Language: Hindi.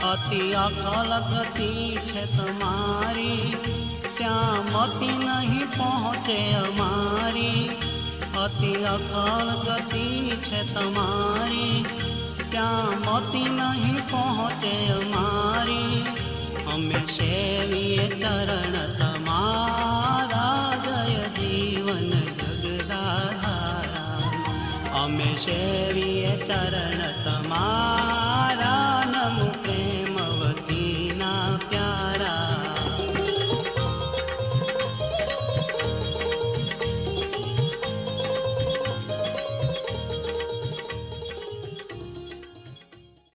अति अकल गति छे तमारी, त्या मति नहीं पहुँचे अमारी। अति अकल गति छे तमारी, त्या मति नहीं पहुँचे अमारी। अमे सेवीए चरण तमारा, जय जीवन जगदाधारा। अमे सेवीए चरण तमारा,